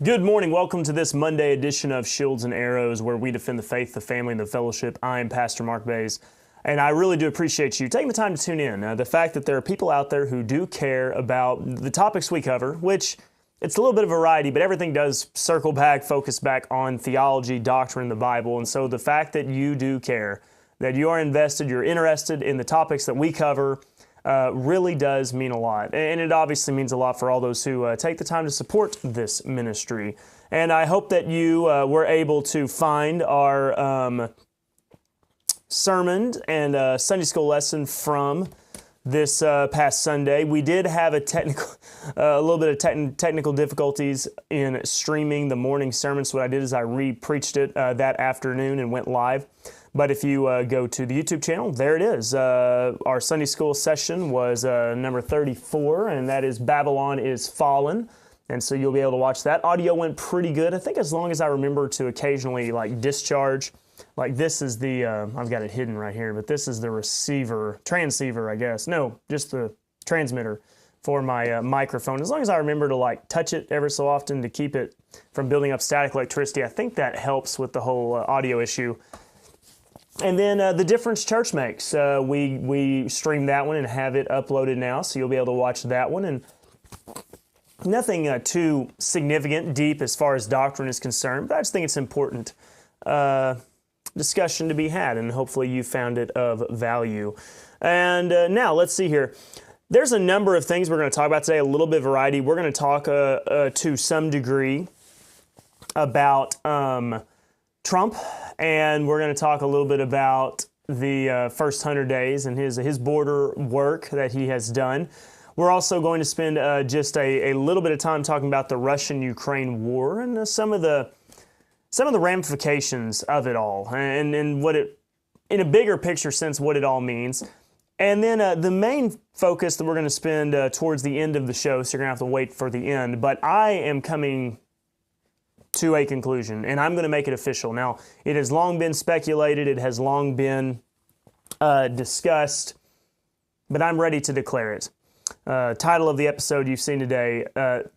Good morning. Welcome to this Monday edition of Shields and Arrows, where we defend the faith, the family, and the fellowship. I'm Pastor Mark Baze, and I really do appreciate you taking the time to tune in. The fact that there are people out there who do care about the topics we cover, which it's a little bit of variety, but everything does circle back, focus back on theology, doctrine, the Bible. And so the fact that you do care, that you are invested, you're interested in the topics that we cover, really does mean a lot. And it obviously means a lot for all those who take the time to support this ministry. And I hope that you were able to find our sermon and Sunday school lesson from this past Sunday. We did have a little bit of technical difficulties in streaming the morning sermon. So what I did is I re-preached it that afternoon and went live. But if you go to the YouTube channel, there it is. Our Sunday school session was number 34, and that is Babylon is Fallen. And so you'll be able to watch that. Audio went pretty good. I think as long as I remember to occasionally discharge. Like this is the, I've got it hidden right here, but this is the transceiver, I guess. No, just the transmitter for my microphone. As long as I remember to touch it ever so often to keep it from building up static electricity, I think that helps with the whole audio issue. And then the difference church makes. We streamed that one and have it uploaded now, so you'll be able to watch that one. And nothing too significant, deep as far as doctrine is concerned, but I just think it's important discussion to be had, and hopefully you found it of value. And now let's see here. There's a number of things we're going to talk about today, a little bit of variety. We're going to talk to some degree about Trump, and we're going to talk a little bit about the first 100 days and his border work that he has done. We're also going to spend just a little bit of time talking about the Russian-Ukraine war and some of the ramifications of it all, and what it, in a bigger picture sense, what it all means. And then the main focus that we're going to spend towards the end of the show, so you're going to have to wait for the end, but I am coming to a conclusion, and I'm going to make it official. Now, it has long been speculated, it has long been discussed, but I'm ready to declare it. Title of the episode you've seen today,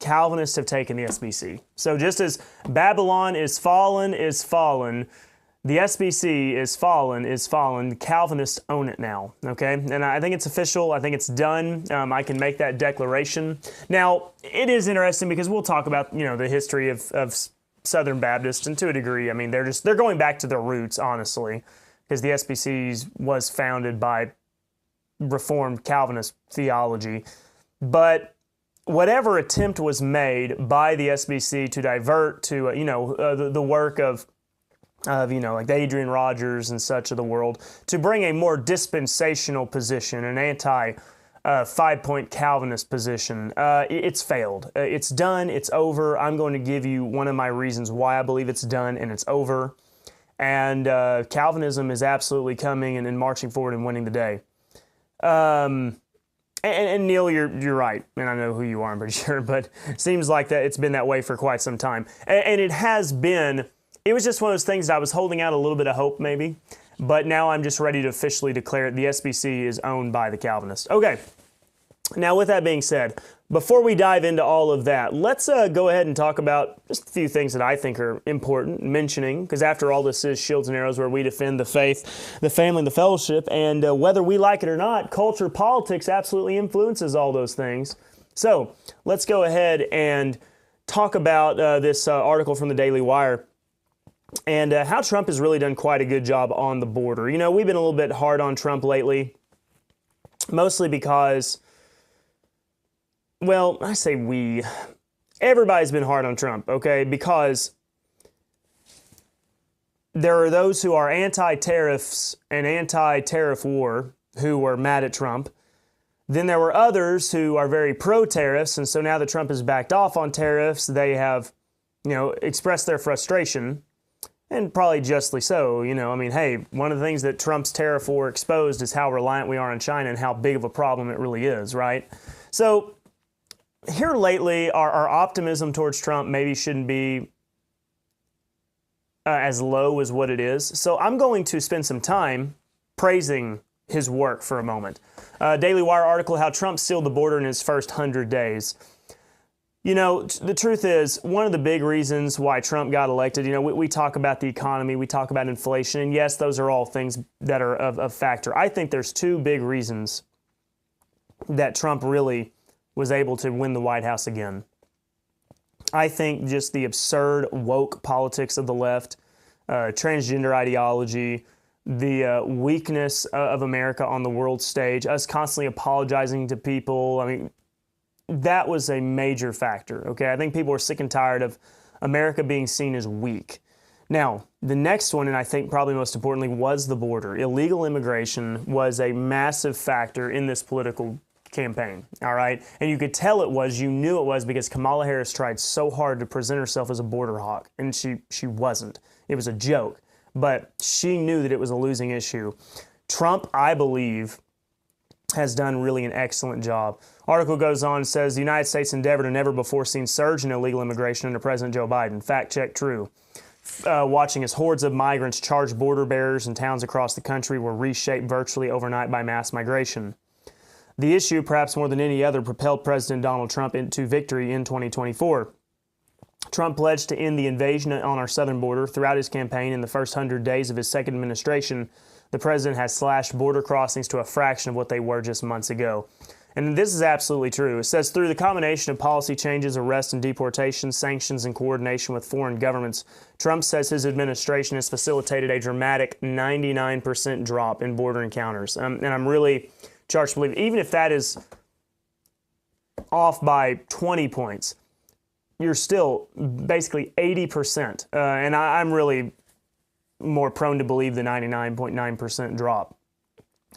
Calvinists have taken the SBC. So just as Babylon is fallen, the SBC is fallen, the Calvinists own it now, okay? And I think it's official, I think it's done, I can make that declaration. Now, it is interesting because we'll talk about, the history of Southern Baptists, and to a degree, I mean, they're going back to their roots, honestly, because the SBC was founded by Reformed Calvinist theology. But whatever attempt was made by the SBC to divert to, the work of the Adrian Rogers and such of the world, to bring a more dispensational position, an anti-5-point Calvinist position, it's failed. It's done. It's over. I'm going to give you one of my reasons why I believe it's done and it's over. And Calvinism is absolutely coming and marching forward and winning the day. And Neil, you're right, and I know who you are, I'm pretty sure, but it seems like that it's been that way for quite some time. And it has been, it was just one of those things that I was holding out a little bit of hope, maybe, but now I'm just ready to officially declare it. The SBC is owned by the Calvinists. Okay, now with that being said, before we dive into all of that, let's go ahead and talk about just a few things that I think are important mentioning, because after all, this is Shields and Arrows, where we defend the faith, the family, and the fellowship, and whether we like it or not, culture, politics absolutely influences all those things. So let's go ahead and talk about this article from the Daily Wire and how Trump has really done quite a good job on the border. We've been a little bit hard on Trump lately, mostly because, well, I say we. Everybody's been hard on Trump, okay? Because there are those who are anti-tariffs and anti-tariff war who are mad at Trump. Then there were others who are very pro-tariffs, and so now that Trump has backed off on tariffs, they have, expressed their frustration, and probably justly so. Hey, one of the things that Trump's tariff war exposed is how reliant we are on China and how big of a problem it really is, right? So here lately, our optimism towards Trump maybe shouldn't be as low as what it is. So I'm going to spend some time praising his work for a moment. Daily Wire article, How Trump Sealed the Border in His First 100 Days. The truth is, one of the big reasons why Trump got elected, we talk about the economy, we talk about inflation, and yes, those are all things that are of factor. I think there's two big reasons that Trump really was able to win the White House again. I think just the absurd woke politics of the left, transgender ideology, the weakness of America on the world stage, us constantly apologizing to people. I mean, that was a major factor, okay? I think people are sick and tired of America being seen as weak. Now, the next one, and I think probably most importantly, was the border. Illegal immigration was a massive factor in this political campaign, all right? And you could tell it was, you knew it was, because Kamala Harris tried so hard to present herself as a border hawk, and she wasn't. It was a joke, but she knew that it was a losing issue. Trump, I believe, has done really an excellent job. Article goes on and says, the United States endeavored a never-before-seen surge in illegal immigration under President Joe Biden. Fact check true. Watching as hordes of migrants charged border barriers in towns across the country were reshaped virtually overnight by mass migration. The issue, perhaps more than any other, propelled President Donald Trump into victory in 2024. Trump pledged to end the invasion on our southern border. Throughout his campaign in the first 100 days of his second administration, the president has slashed border crossings to a fraction of what they were just months ago. And this is absolutely true. It says, through the combination of policy changes, arrest and deportation, sanctions, and coordination with foreign governments, Trump says his administration has facilitated a dramatic 99% drop in border encounters. And I'm really charged to believe, even if that is off by 20 points, you're still basically 80%. And I'm really more prone to believe the 99.9% drop.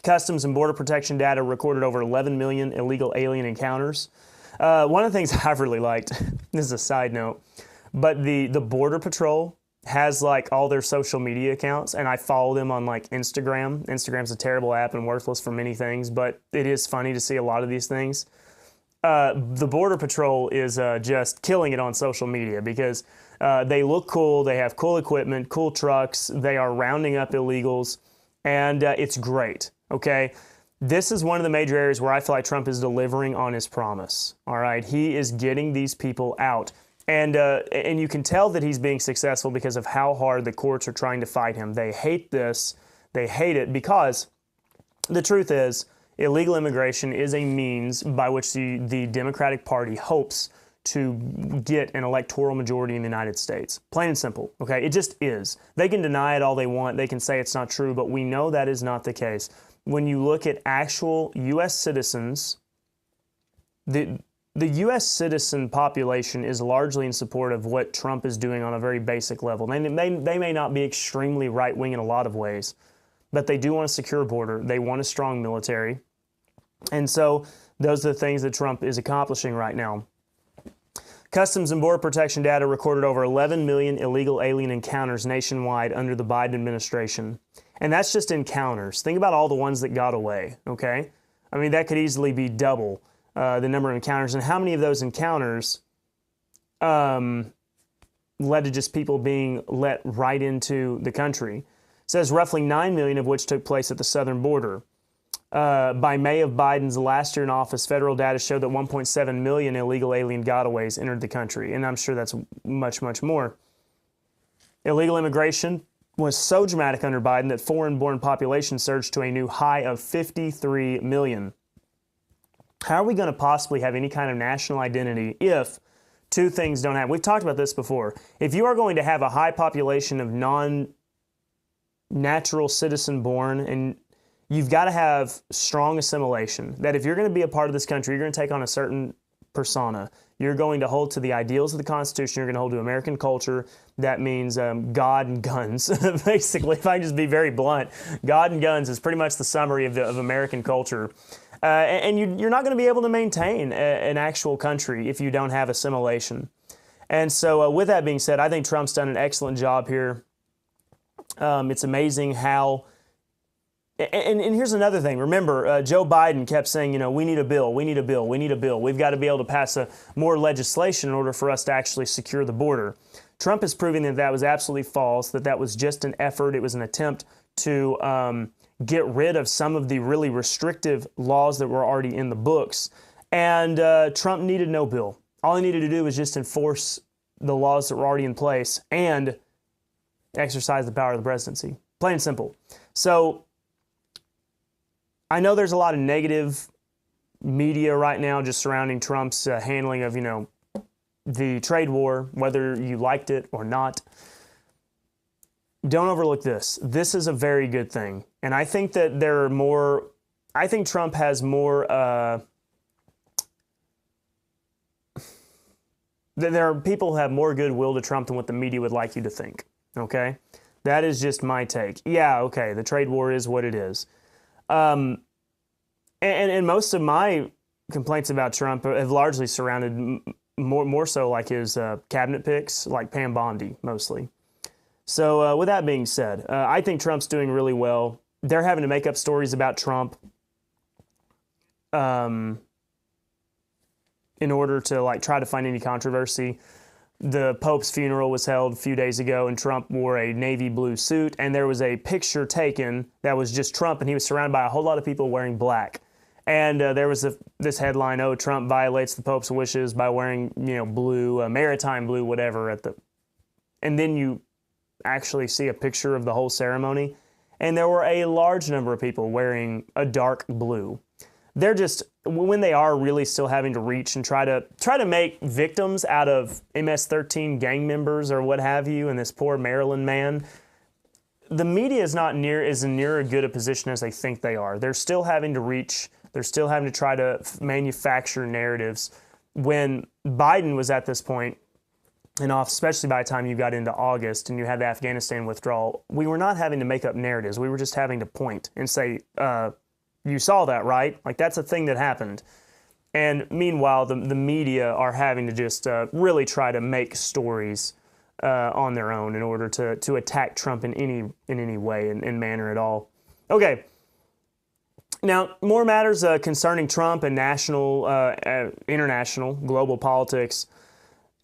Customs and Border Protection data recorded over 11 million illegal alien encounters. One of the things I've really liked, this is a side note, but the Border Patrol has like all their social media accounts, and I follow them on like Instagram. Instagram's a terrible app and worthless for many things, but it is funny to see a lot of these things. The Border Patrol is just killing it on social media because they look cool, they have cool equipment, cool trucks, they are rounding up illegals, and it's great, okay? This is one of the major areas where I feel like Trump is delivering on his promise, all right? He is getting these people out. And you can tell that he's being successful because of how hard the courts are trying to fight him. They hate this. They hate it because the truth is illegal immigration is a means by which the Democratic Party hopes to get an electoral majority in the United States. Plain and simple, okay? It just is. They can deny it all they want. They can say it's not true, but we know that is not the case. When you look at actual U.S. citizens, the U.S. citizen population is largely in support of what Trump is doing on a very basic level. They may not be extremely right-wing in a lot of ways, but they do want a secure border. They want a strong military. And so those are the things that Trump is accomplishing right now. Customs and Border Protection data recorded over 11 million illegal alien encounters nationwide under the Biden administration. And that's just encounters. Think about all the ones that got away, okay? I mean, that could easily be double the number of encounters, and how many of those encounters led to just people being let right into the country. It says roughly 9 million of which took place at the southern border. By May of Biden's last year in office, federal data showed that 1.7 million illegal alien gotaways entered the country, and I'm sure that's much, much more. Illegal immigration was so dramatic under Biden that foreign-born population surged to a new high of 53 million. How are we going to possibly have any kind of national identity if two things don't happen? We've talked about this before. If you are going to have a high population of non-natural citizen born, and you've got to have strong assimilation, that if you're going to be a part of this country, you're going to take on a certain persona. You're going to hold to the ideals of the Constitution. You're going to hold to American culture. That means God and guns. Basically, if I can just be very blunt, God and guns is pretty much the summary of American culture. And you're not going to be able to maintain an actual country if you don't have assimilation. And so with that being said, I think Trump's done an excellent job here. It's amazing how... And here's another thing. Remember, Joe Biden kept saying, we need a bill, we need a bill, we need a bill. We've got to be able to pass more legislation in order for us to actually secure the border. Trump is proving that that was absolutely false, that was just an effort. It was an attempt to get rid of some of the really restrictive laws that were already in the books. And Trump needed no bill. All he needed to do was just enforce the laws that were already in place and exercise the power of the presidency. Plain and simple. So I know there's a lot of negative media right now just surrounding Trump's handling of, the trade war, whether you liked it or not. Don't overlook this. This is a very good thing. And I think that I think Trump has more, there are people who have more goodwill to Trump than what the media would like you to think. Okay? That is just my take. Yeah, okay, the trade war is what it is. And most of my complaints about Trump have largely surrounded more so like his cabinet picks, like Pam Bondi, mostly. So with that being said, I think Trump's doing really well. They're having to make up stories about Trump in order to try to find any controversy. The Pope's funeral was held a few days ago, and Trump wore a navy blue suit, and there was a picture taken that was just Trump, and he was surrounded by a whole lot of people wearing black. And there was this headline, "Oh, Trump violates the Pope's wishes by wearing, blue, maritime blue, whatever." And then you actually see a picture of the whole ceremony, and there were a large number of people wearing a dark blue. They're just, when they are really still having to reach and try to make victims out of MS-13 gang members or what have you, and this poor Maryland man, the media is not near as good a position as they think they are. They're still having to reach. They're still having to try to manufacture narratives. When Biden was at this point and off, especially by the time you got into August and you had the Afghanistan withdrawal, we were not having to make up narratives. We were just having to point and say, you saw that, right? That's a thing that happened. And meanwhile, the media are having to just really try to make stories on their own in order to attack Trump in any way and manner at all. Okay. Now, more matters concerning Trump and international, global politics.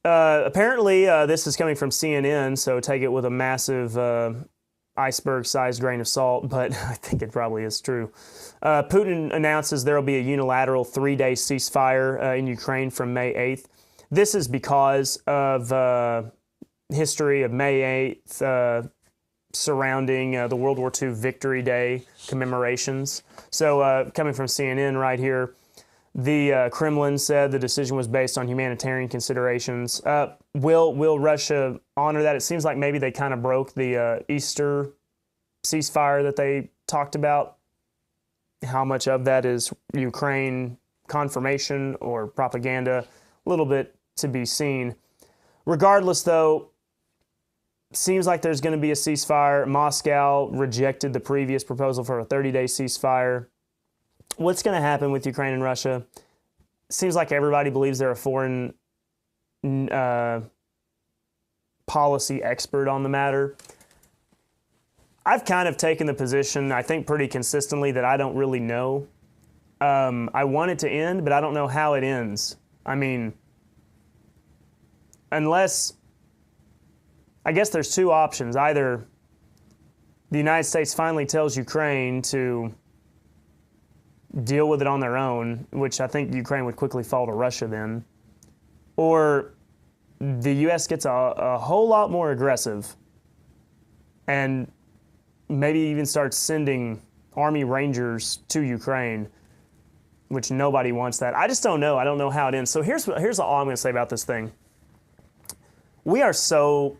Apparently, this is coming from CNN, so take it with a massive iceberg-sized grain of salt, but I think it probably is true. Putin announces there will be a unilateral 3-day ceasefire in Ukraine from May 8th. This is because of history of May 8th surrounding the World War II Victory Day commemorations. So coming from CNN right here, the Kremlin said the decision was based on humanitarian considerations. Will Russia honor that? It seems like maybe they kind of broke the Easter ceasefire that they talked about. How much of that is Ukraine confirmation or propaganda? A little bit to be seen. Regardless, though, seems like there's going to be a ceasefire. Moscow rejected the previous proposal for a 30-day ceasefire. What's going to happen with Ukraine and Russia? Seems like everybody believes they're a foreign policy expert on the matter. I've kind of taken the position, I think pretty consistently, that I don't really know. I want it to end, but I don't know how it ends. I mean, unless, I guess there's two options. Either the United States finally tells Ukraine to deal with it on their own, which I think Ukraine would quickly fall to Russia then, or the U.S. gets a whole lot more aggressive and maybe even starts sending Army Rangers to Ukraine, which nobody wants that. I just don't know. I don't know how it ends. So here's all I'm going to say about this thing. We are so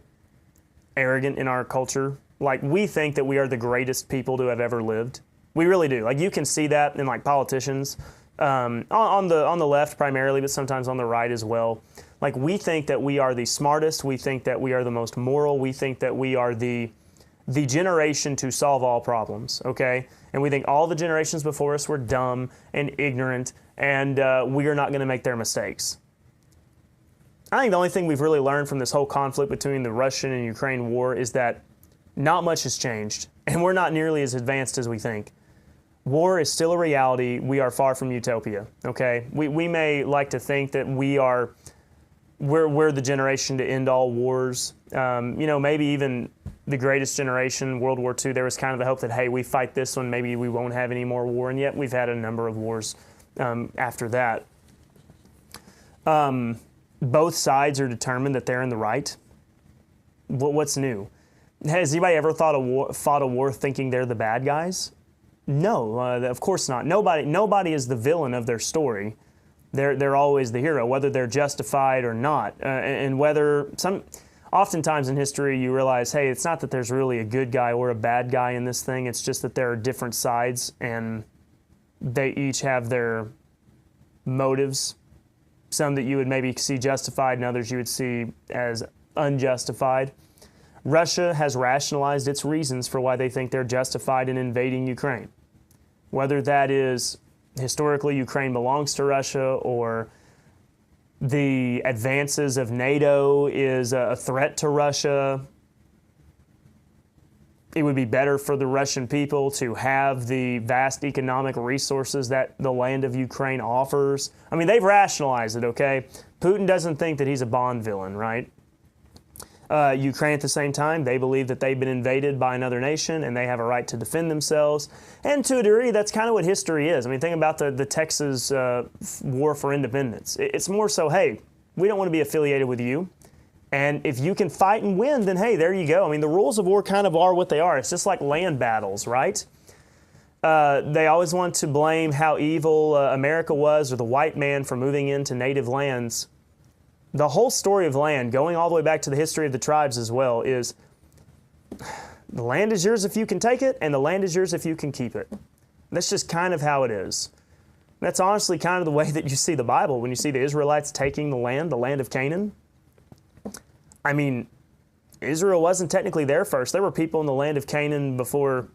arrogant in our culture. We think that we are the greatest people to have ever lived. We really do. You can see that in politicians, on the left primarily, but sometimes on the right as well. We think that we are the smartest. We think that we are the most moral. We think that we are the generation to solve all problems, okay? And we think all the generations before us were dumb and ignorant, and we are not going to make their mistakes. I think the only thing we've really learned from this whole conflict between the Russian and Ukraine war is that not much has changed, and we're not nearly as advanced as we think. War is still a reality. We are far from utopia, okay? We may like to think that we're the generation to end all wars. Maybe even the greatest generation, World War II, there was kind of the hope that, hey, we fight this one, maybe we won't have any more war, and yet we've had a number of wars after that. both sides are determined that they're in the right. What's new? Has anybody ever fought a war thinking they're the bad guys? No, of course not. Nobody is the villain of their story. They're always the hero, whether they're justified or not. And oftentimes in history you realize, hey, it's not that there's really a good guy or a bad guy in this thing. It's just that there are different sides, and they each have their motives. Some that you would maybe see justified, and others you would see as unjustified. Russia has rationalized its reasons for why they think they're justified in invading Ukraine. Whether that is historically Ukraine belongs to Russia, or the advances of NATO is a threat to Russia. It would be better for the Russian people to have the vast economic resources that the land of Ukraine offers. I mean, they've rationalized it, okay? Putin doesn't think that he's a Bond villain, right? Ukraine at the same time, they believe that they've been invaded by another nation and they have a right to defend themselves. And to a degree, that's kind of what history is. I mean, think about the Texas War for Independence. It's more so, hey, we don't want to be affiliated with you. And if you can fight and win, then hey, there you go. I mean, the rules of war kind of are what they are. It's just like land battles, right? They always want to blame how evil America was, or the white man, for moving into native lands. The whole story of land, going all the way back to the history of the tribes as well, is the land is yours if you can take it, and the land is yours if you can keep it. That's just kind of how it is. That's honestly kind of the way that you see the Bible when you see the Israelites taking the land of Canaan. I mean, Israel wasn't technically there first. There were people in the land of Canaan before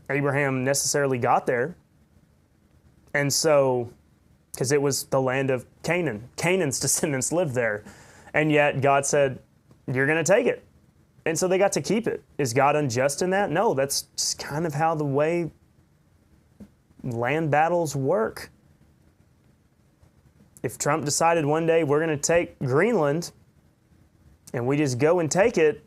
Abraham necessarily got there. And so, because it was the land of Canaan. Canaan's descendants lived there. And yet God said, you're going to take it. And so they got to keep it. Is God unjust in that? No, that's just kind of how the way land battles work. If Trump decided one day we're going to take Greenland and we just go and take it,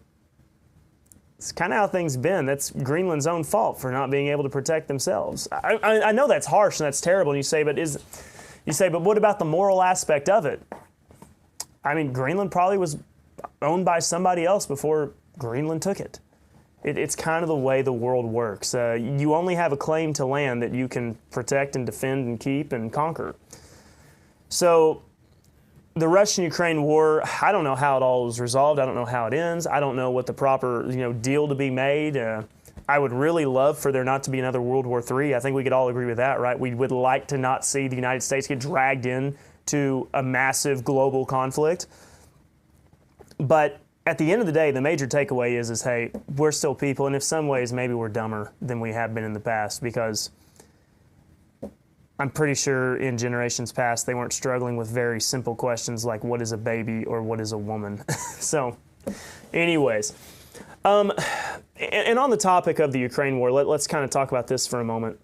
it's kind of how things been. That's Greenland's own fault for not being able to protect themselves. I know that's harsh and that's terrible. And you say, but what about the moral aspect of it? I mean, Greenland probably was owned by somebody else before Greenland took it. It's kind of the way the world works. You only have a claim to land that you can protect and defend and keep and conquer. So the Russian-Ukraine war, I don't know how it all was resolved. I don't know how it ends. I don't know what the proper deal to be made. I would really love for there not to be another World War III. I think we could all agree with that, right? We would like to not see the United States get dragged into a massive global conflict. But at the end of the day, the major takeaway is hey, we're still people, and in some ways maybe we're dumber than we have been in the past, because I'm pretty sure in generations past they weren't struggling with very simple questions like what is a baby or what is a woman. So anyways, and on the topic of the Ukraine war, let's kind of talk about this for a moment.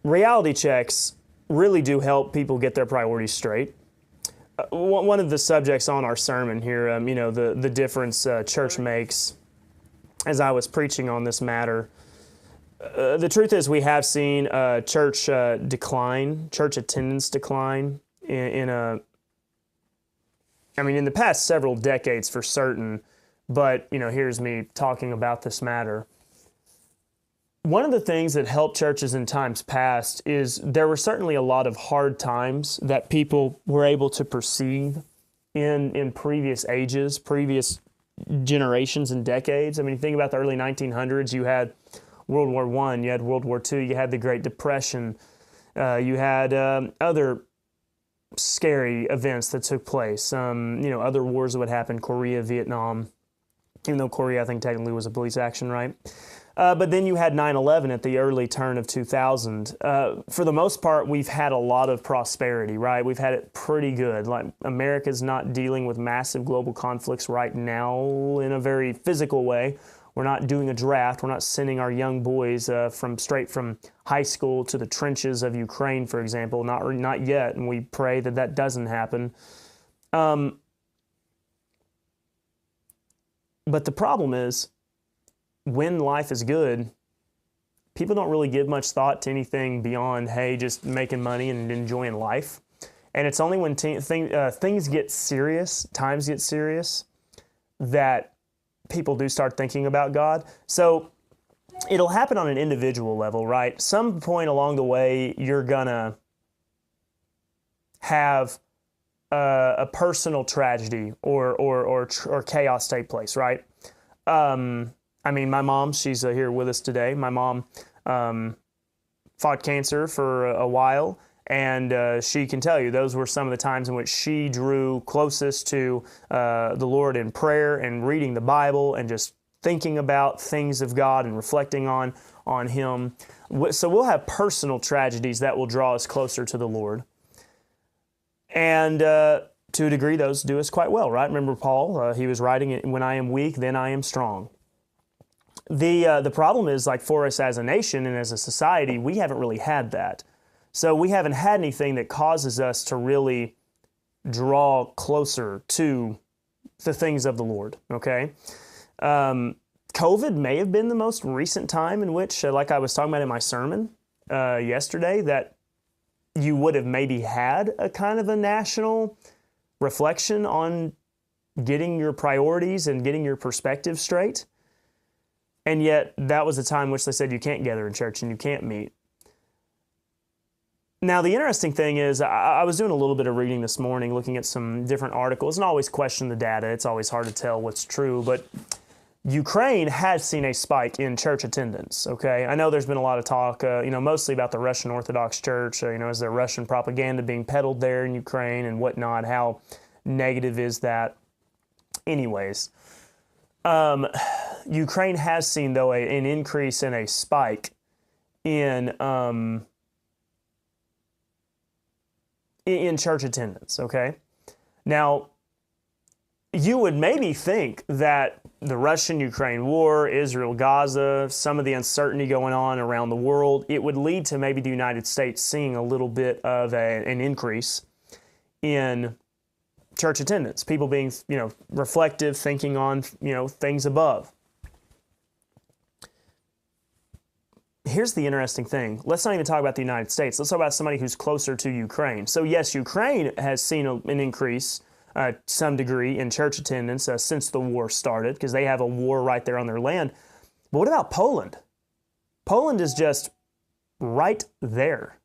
Reality checks really do help people get their priorities straight. One of the subjects on our sermon here, the difference church makes, as I was preaching on this matter, the truth is we have seen church decline, church attendance decline in the past several decades for certain, but, here's me talking about this matter. One of the things that helped churches in times past is there were certainly a lot of hard times that people were able to perceive in previous ages, previous generations and decades. I mean, you think about the early 1900s, you had World War I, you had World War II, you had the Great Depression, you had other scary events that took place, other wars that would happen, Korea, Vietnam, even though Korea, I think, technically was a police action, right? But then you had 9/11 at the early turn of 2000. For the most part, we've had a lot of prosperity, right? We've had it pretty good. Like, America's not dealing with massive global conflicts right now in a very physical way. We're not doing a draft. We're not sending our young boys straight from high school to the trenches of Ukraine, for example. Not yet, and we pray that doesn't happen. But the problem is, when life is good, people don't really give much thought to anything beyond, hey, just making money and enjoying life. And it's only when things get serious, times get serious, that people do start thinking about God. So it'll happen on an individual level, right? Some point along the way, you're going to have a personal tragedy or chaos take place, right? I mean, my mom, she's here with us today. My mom fought cancer for a while, and she can tell you those were some of the times in which she drew closest to the Lord in prayer and reading the Bible and just thinking about things of God and reflecting on Him. So we'll have personal tragedies that will draw us closer to the Lord. And to a degree, those do us quite well, right? Remember Paul, he was writing it, when I am weak, then I am strong. The problem is, like, for us as a nation and as a society, we haven't really had that. So we haven't had anything that causes us to really draw closer to the things of the Lord, okay? COVID may have been the most recent time in which, like I was talking about in my sermon yesterday, that you would have maybe had a kind of a national reflection on getting your priorities and getting your perspective straight. And yet that was a time in which they said you can't gather in church and you can't meet. Now, the interesting thing is, I was doing a little bit of reading this morning, looking at some different articles, and always question the data. It's always hard to tell what's true, but Ukraine has seen a spike in church attendance, okay? I know there's been a lot of talk, mostly about the Russian Orthodox Church, is there Russian propaganda being peddled there in Ukraine and whatnot? How negative is that? Anyways, Ukraine has seen, though, an increase and a spike in church attendance, okay? Now, you would maybe think that the Russian-Ukraine war, Israel-Gaza, some of the uncertainty going on around the world, it would lead to maybe the United States seeing a little bit of an increase in church attendance, people being, reflective, thinking on, things above. Here's the interesting thing. Let's not even talk about the United States. Let's talk about somebody who's closer to Ukraine. So yes, Ukraine has seen an increase, some degree, in church attendance since the war started, because they have a war right there on their land. But what about Poland? Poland is just right there.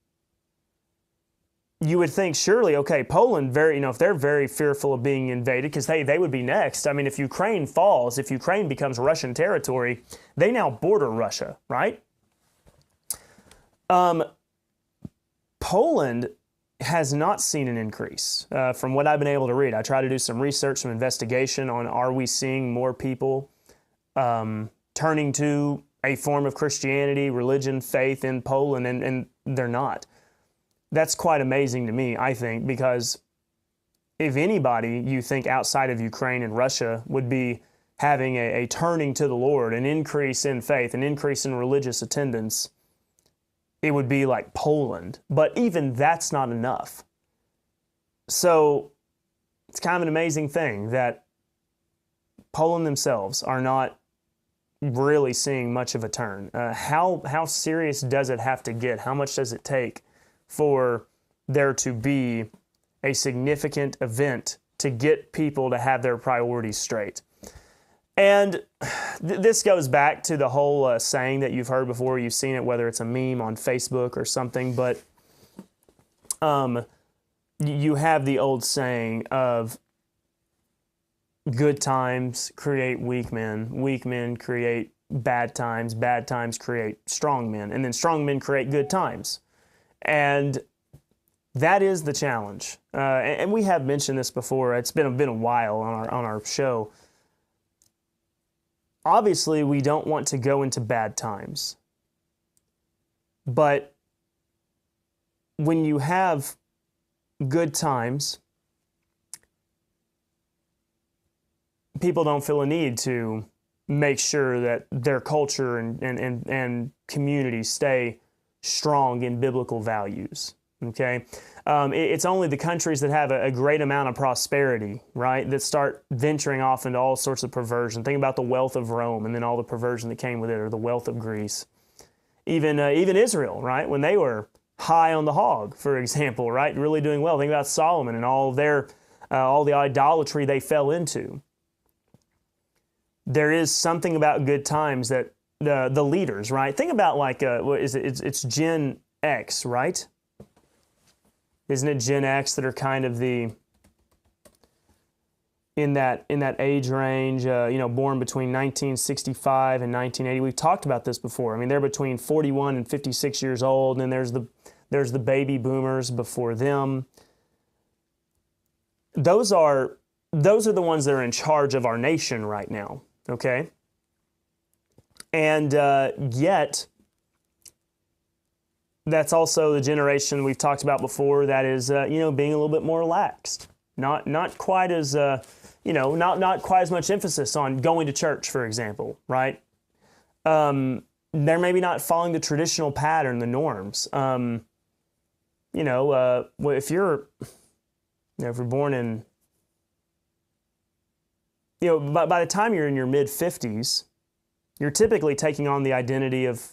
You would think, surely, okay, Poland, if they're very fearful of being invaded, because they would be next. I mean, if Ukraine falls, if Ukraine becomes Russian territory, they now border Russia, right? Poland has not seen an increase from what I've been able to read. I try to do some research, some investigation on, are we seeing more people turning to a form of Christianity, religion, faith in Poland, and they're not. That's quite amazing to me, I think, because if anybody you think outside of Ukraine and Russia would be having a turning to the Lord, an increase in faith, an increase in religious attendance, it would be like Poland. But even that's not enough. So it's kind of an amazing thing that Poland themselves are not really seeing much of a turn. How serious does it have to get? How much does it take for there to be a significant event to get people to have their priorities straight? And this goes back to the whole saying that you've heard before. You've seen it, whether it's a meme on Facebook or something, but you have the old saying of good times create weak men create bad times create strong men, and then strong men create good times. And that is the challenge. And we have mentioned this before. It's been a while on our show. Obviously, we don't want to go into bad times. But when you have good times, people don't feel a need to make sure that their culture and community stay strong in biblical values, okay? It's only the countries that have a great amount of prosperity, right, that start venturing off into all sorts of perversion. Think about the wealth of Rome and then all the perversion that came with it, or the wealth of Greece. Even Israel, right, when they were high on the hog, for example, right? Really doing well. Think about Solomon and all the idolatry they fell into. There is something about good times that the leaders, right? Think about like, what is it? It's Gen X, right? Isn't it Gen X that are kind of in that age range, born between 1965 and 1980. We've talked about this before. I mean, they're between 41 and 56 years old, and then there's the baby boomers before them. Those are the ones that are in charge of our nation right now, okay? And yet, that's also the generation we've talked about before that is, being a little bit more relaxed. Not quite as, not quite as much emphasis on going to church, for example, right? They're maybe not following the traditional pattern, the norms. If you're born in, by the time you're in your mid-50s, you're typically taking on the identity of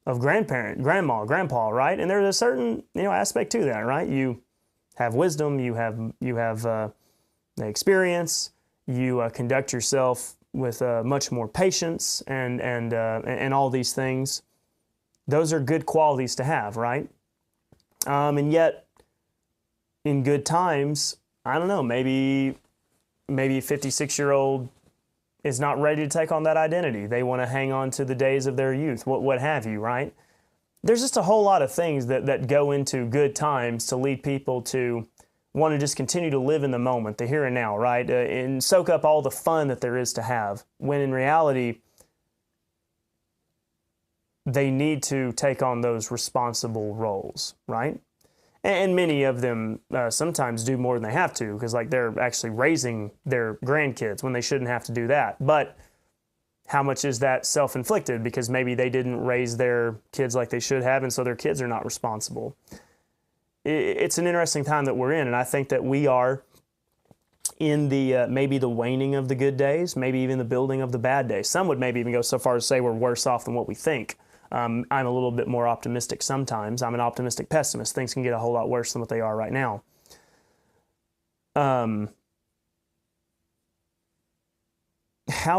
grandparent, grandma, grandpa, right? And there's a certain, aspect to that, right? You have wisdom, you have the experience, you conduct yourself with much more patience and all these things. Those are good qualities to have, right? And yet, in good times, I don't know, maybe a 56-year-old is not ready to take on that identity. They want to hang on to the days of their youth, what have you, right? There's just a whole lot of things that go into good times to lead people to want to just continue to live in the moment, the here and now, right? And soak up all the fun that there is to have, when in reality, they need to take on those responsible roles, right? And many of them sometimes do more than they have to, because like they're actually raising their grandkids when they shouldn't have to do that. But how much is that self-inflicted because maybe they didn't raise their kids like they should have, and so their kids are not responsible? It's an interesting time that we're in, and I think that we are in the maybe the waning of the good days, maybe even the building of the bad days. Some would maybe even go so far as to say we're worse off than what we think. I'm a little bit more optimistic sometimes. I'm an optimistic pessimist. Things can get a whole lot worse than what they are right now. How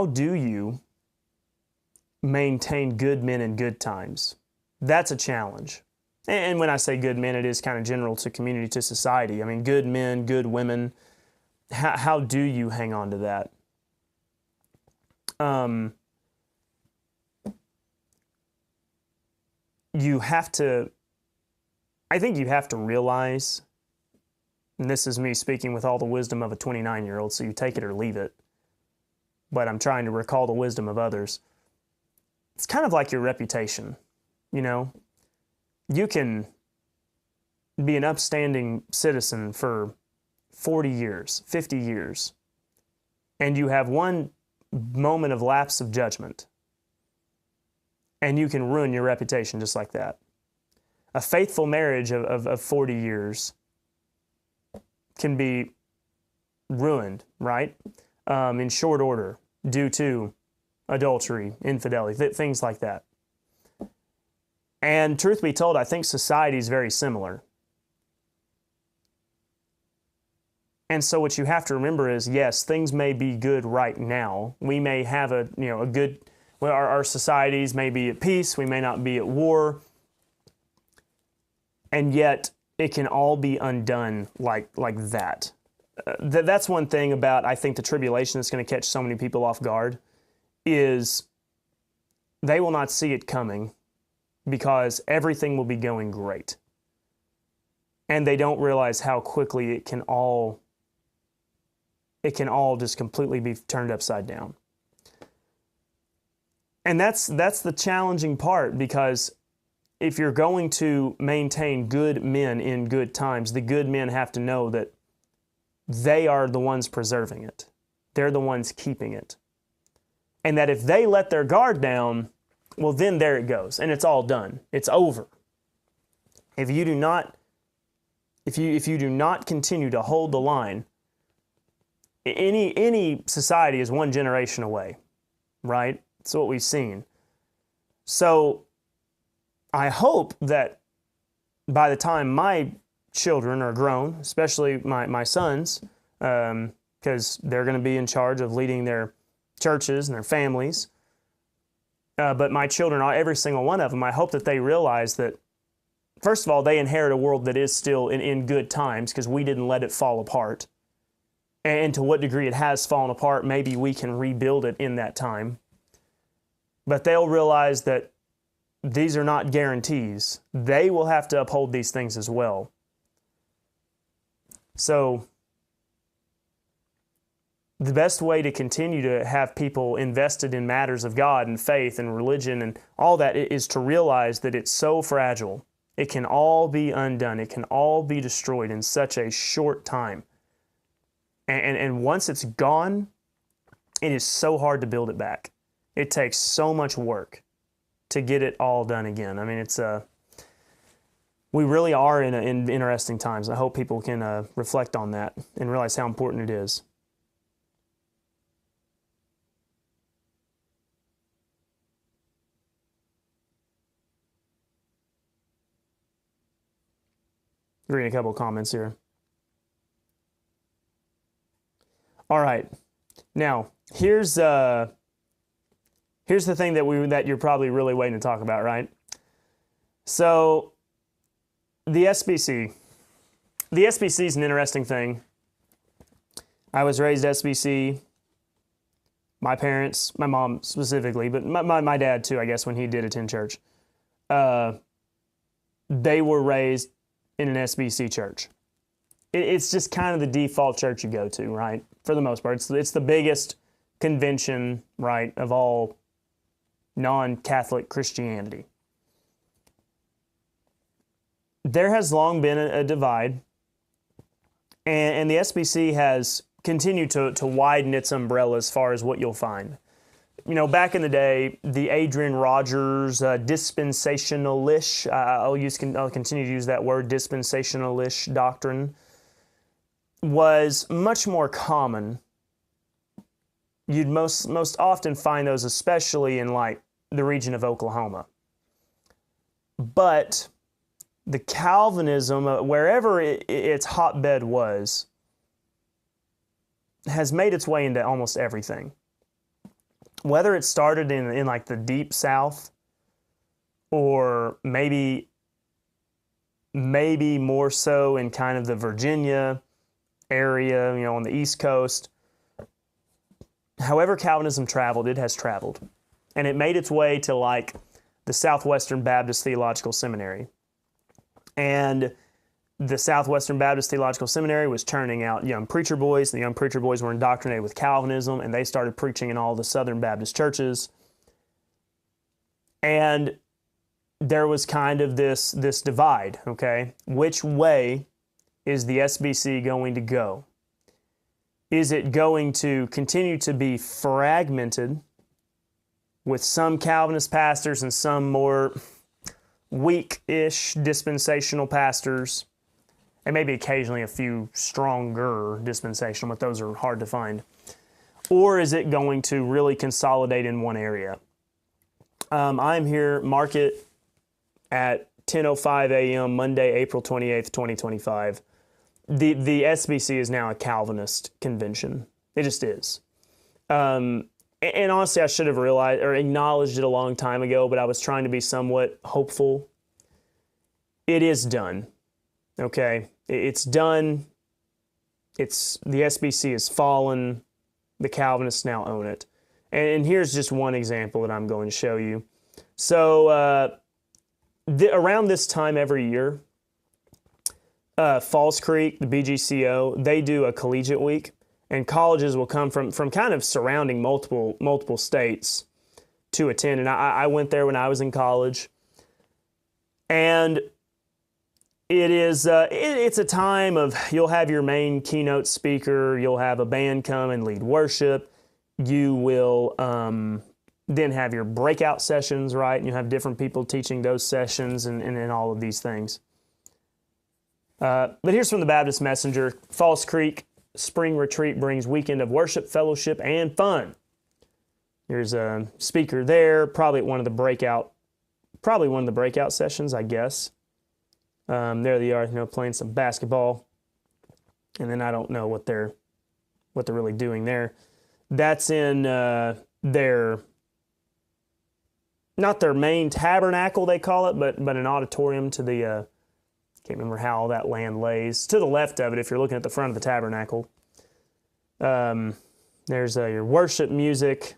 do you maintain good men in good times? That's a challenge. And when I say good men, it is kind of general to community, to society. I mean, good men, good women. How do you hang on to that? I think you have to realize, and this is me speaking with all the wisdom of a 29-year-old, so you take it or leave it, but I'm trying to recall the wisdom of others. It's kind of like your reputation, You can be an upstanding citizen for 40 years, 50 years, and you have one moment of lapse of judgment, and you can ruin your reputation just like that. A faithful marriage of 40 years can be ruined, right? In short order, due to adultery, infidelity, things like that. And truth be told, I think society is very similar. And so what you have to remember is, yes, things may be good right now. We may have a good, our societies may be at peace, we may not be at war, and yet it can all be undone like that. That's one thing about, I think, the tribulation that's going to catch so many people off guard, is they will not see it coming because everything will be going great. And they don't realize how quickly it can all just completely be turned upside down. And that's the challenging part, because if you're going to maintain good men in good times, the good men have to know that they are the ones preserving it. They're the ones keeping it. And that if they let their guard down, well, then there it goes, and it's all done. It's over. If you do not continue to hold the line, any society is one generation away, right? That's what we've seen. So I hope that by the time my children are grown, especially my sons, because they're going to be in charge of leading their churches and their families. But my children, every single one of them, I hope that they realize that, first of all, they inherit a world that is still in good times because we didn't let it fall apart. And to what degree it has fallen apart, maybe we can rebuild it in that time. But they'll realize that these are not guarantees. They will have to uphold these things as well. So the best way to continue to have people invested in matters of God and faith and religion and all that is to realize that it's so fragile. It can all be undone. It can all be destroyed in such a short time. And once it's gone, it is so hard to build it back. It takes so much work to get it all done again. I mean, we really are in interesting times. I hope people can reflect on that and realize how important it is. Read a couple comments here. All right. Now, here's the thing that you're probably really waiting to talk about, right? So, the SBC. The SBC is an interesting thing. I was raised SBC. My parents, my mom specifically, but my dad too, I guess, when he did attend church. They were raised in an SBC church. It's just kind of the default church you go to, right? For the most part. It's the biggest convention, right, of all non-Catholic Christianity. There has long been a divide, and the SBC has continued to widen its umbrella as far as what you'll find. You know, back in the day, the Adrian Rogers dispensationalish, I'll continue to use that word, dispensationalish doctrine, was much more common. You'd most often find those, especially in like the region of Oklahoma. But the Calvinism, wherever its hotbed was, has made its way into almost everything. Whether it started in like the deep South, or maybe more so in kind of the Virginia area, you know, on the East Coast. However Calvinism traveled, it has traveled. And it made its way to like the Southwestern Baptist Theological Seminary. And the Southwestern Baptist Theological Seminary was turning out young preacher boys. The young preacher boys were indoctrinated with Calvinism, and they started preaching in all the Southern Baptist churches. And there was kind of this divide, okay? Which way is the SBC going to go? Is it going to continue to be fragmented with some Calvinist pastors and some more weak-ish dispensational pastors, and maybe occasionally a few stronger dispensational, but those are hard to find? Or is it going to really consolidate in one area? I'm here, mark it, at 10:05 a.m. Monday, April 28th, 2025. The SBC is now a Calvinist convention. It just is. And honestly, I should have realized or acknowledged it a long time ago, but I was trying to be somewhat hopeful. It is done. Okay? It's done. The SBC has fallen. The Calvinists now own it. And here's just one example that I'm going to show you. So around this time every year, Falls Creek, the BGCO, they do a collegiate week, and colleges will come from kind of surrounding multiple states to attend. And I went there when I was in college, and it's a time of, you'll have your main keynote speaker, you'll have a band come and lead worship, you will then have your breakout sessions, right? And you have different people teaching those sessions and all of these things. But here's from the Baptist Messenger. Falls Creek Spring Retreat brings weekend of worship, fellowship, and fun. There's a speaker there, probably one of the breakout sessions, I guess. There they are, playing some basketball. And then I don't know what they're really doing there. That's in their, not their main tabernacle, they call it, but an auditorium to the, can't remember how all that land lays. To the left of it, if you're looking at the front of the tabernacle. There's your worship music.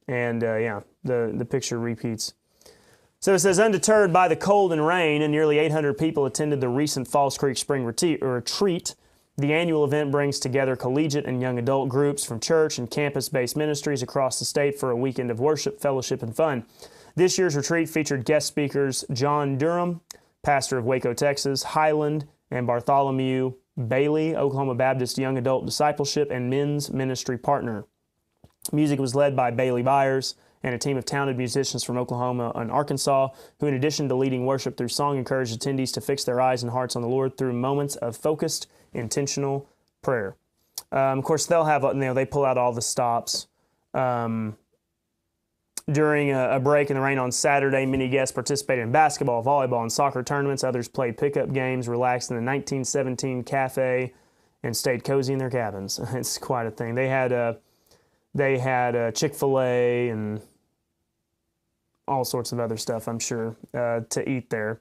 And the picture repeats. So it says, undeterred by the cold and rain, and nearly 800 people attended the recent Falls Creek Spring Retreat. The annual event brings together collegiate and young adult groups from church and campus-based ministries across the state for a weekend of worship, fellowship, and fun. This year's retreat featured guest speakers John Durham, pastor of Waco, Texas, Highland, and Bartholomew Bailey, Oklahoma Baptist Young Adult Discipleship and Men's Ministry Partner. Music was led by Bailey Byers and a team of talented musicians from Oklahoma and Arkansas, who in addition to leading worship through song, encouraged attendees to fix their eyes and hearts on the Lord through moments of focused, intentional prayer. Of course, they'll have, they pull out all the stops. During a break in the rain on Saturday, many guests participated in basketball, volleyball, and soccer tournaments. Others played pickup games, relaxed in the 1917 cafe, and stayed cozy in their cabins. It's quite a thing. They had Chick-fil-A and all sorts of other stuff, I'm sure, to eat there.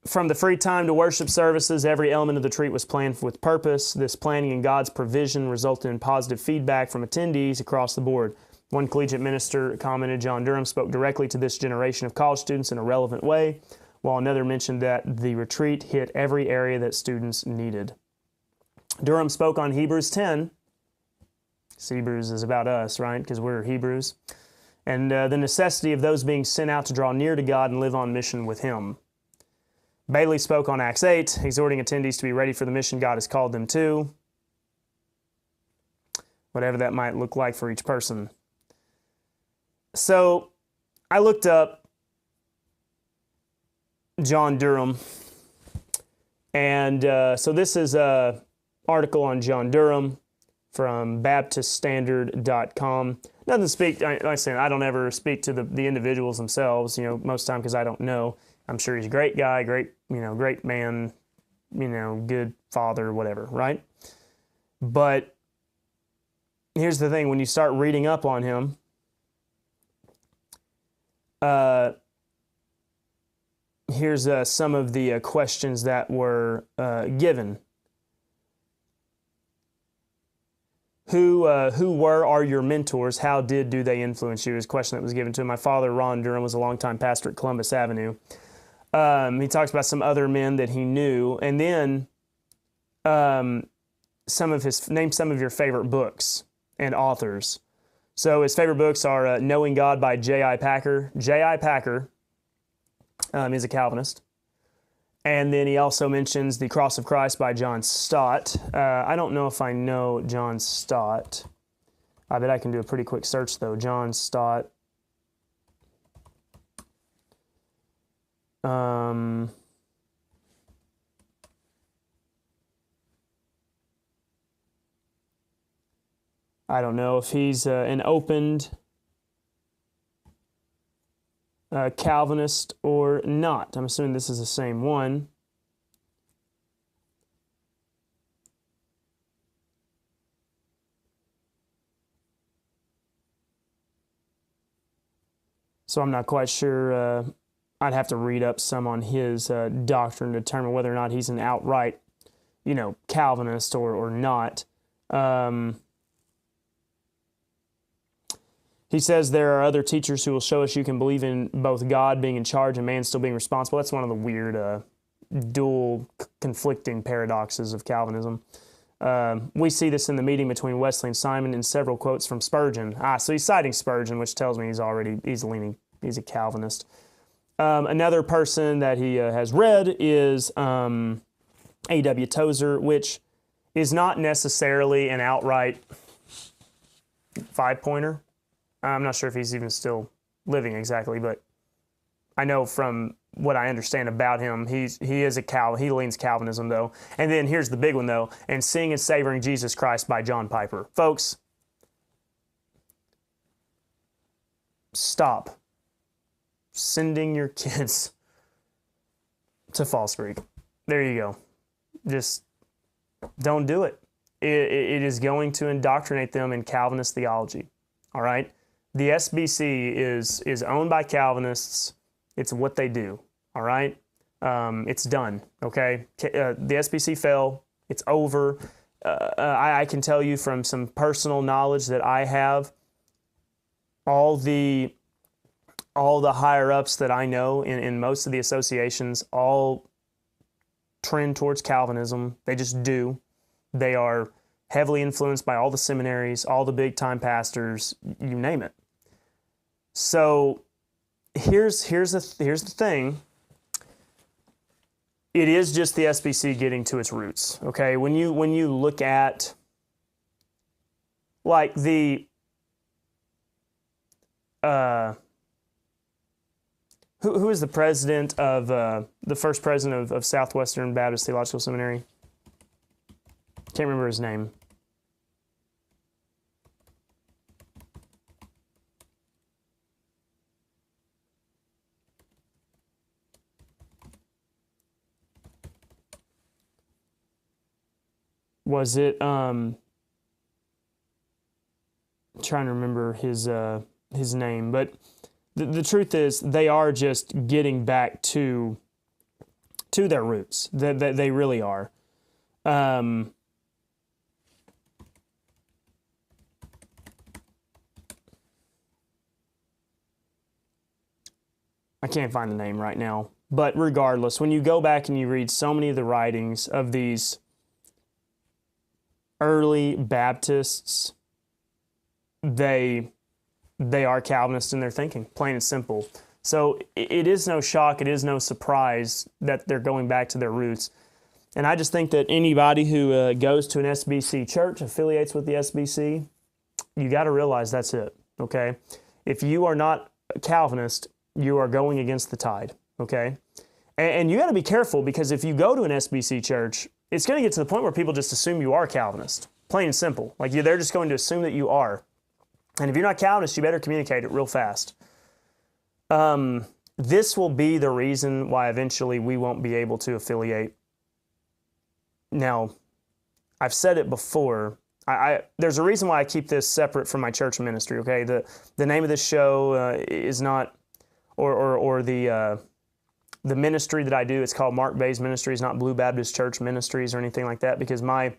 From the free time to worship services, every element of the retreat was planned with purpose. This planning and God's provision resulted in positive feedback from attendees across the board. One collegiate minister commented, John Durham spoke directly to this generation of college students in a relevant way, while another mentioned that the retreat hit every area that students needed. Durham spoke on Hebrews 10. Hebrews is about us, right? Because we're Hebrews. And the necessity of those being sent out to draw near to God and live on mission with Him. Bailey spoke on Acts 8, exhorting attendees to be ready for the mission God has called them to, whatever that might look like for each person. So I looked up John Durham, and so this is an article on John Durham from BaptistStandard.com. Nothing to speak, like I said, I don't ever speak to the individuals themselves, most of the time because I don't know. I'm sure he's a great guy, great man, good father, whatever, right? But here's the thing, when you start reading up on him, here's some of the questions that were given. Who are your mentors? How do they influence you? Is a question that was given to him. My father, Ron Durham, was a longtime pastor at Columbus Avenue. He talks about some other men that he knew, and then name some of your favorite books and authors. So his favorite books are Knowing God by J.I. Packer. J.I. Packer is a Calvinist. And then he also mentions The Cross of Christ by John Stott. I don't know if I know John Stott. I bet I can do a pretty quick search, though. John Stott. I don't know if he's an opened Calvinist or not. I'm assuming this is the same one. So I'm not quite sure. I'd have to read up some on his doctrine to determine whether or not he's an outright, Calvinist or not. He says there are other teachers who will show us you can believe in both God being in charge and man still being responsible. That's one of the weird dual conflicting paradoxes of Calvinism. We see this in the meeting between Wesley and Simon in several quotes from Spurgeon. So he's citing Spurgeon, which tells me he's a Calvinist. Another person that he has read is A.W. Tozer, which is not necessarily an outright five-pointer. I'm not sure if he's even still living exactly, but I know from what I understand about him, he leans Calvinism, though. And then here's the big one, though, and Sing and Savoring Jesus Christ by John Piper. Folks, stop. sending your kids to Falls Creek. There you go. Just don't do it. It is going to indoctrinate them in Calvinist theology. All right? The SBC is owned by Calvinists. It's what they do. All right? It's done. Okay? The SBC fell. It's over. I can tell you from some personal knowledge that I have, all the higher ups that I know in most of the associations all trend towards Calvinism. They just do. They are heavily influenced by all the seminaries, all the big time pastors, you name it. So here's the thing. It is just the SBC getting to its roots. Okay, when you look at like the who is the president of the first president of Southwestern Baptist Theological Seminary? Can't remember his name. Was it trying to remember his name, but the truth is they are just getting back to their roots. They really are. I can't find the name right now, but regardless, when you go back and you read so many of the writings of these early Baptists, they are Calvinists in their thinking, plain and simple. So it is no shock, it is no surprise that they're going back to their roots. And I just think that anybody who goes to an SBC church, affiliates with the SBC, you got to realize that's it, okay? If you are not a Calvinist, you are going against the tide, okay? And you got to be careful, because if you go to an SBC church, it's going to get to the point where people just assume you are Calvinist, plain and simple. Like they're just going to assume that you are. And if you're not Calvinist, you better communicate it real fast. This will be the reason why eventually we won't be able to affiliate. Now, I've said it before. There's a reason why I keep this separate from my church ministry, okay? The name of this show is not, or the ministry that I do, it's called Mark Baze Ministries, not Blue Baptist Church Ministries or anything like that, because my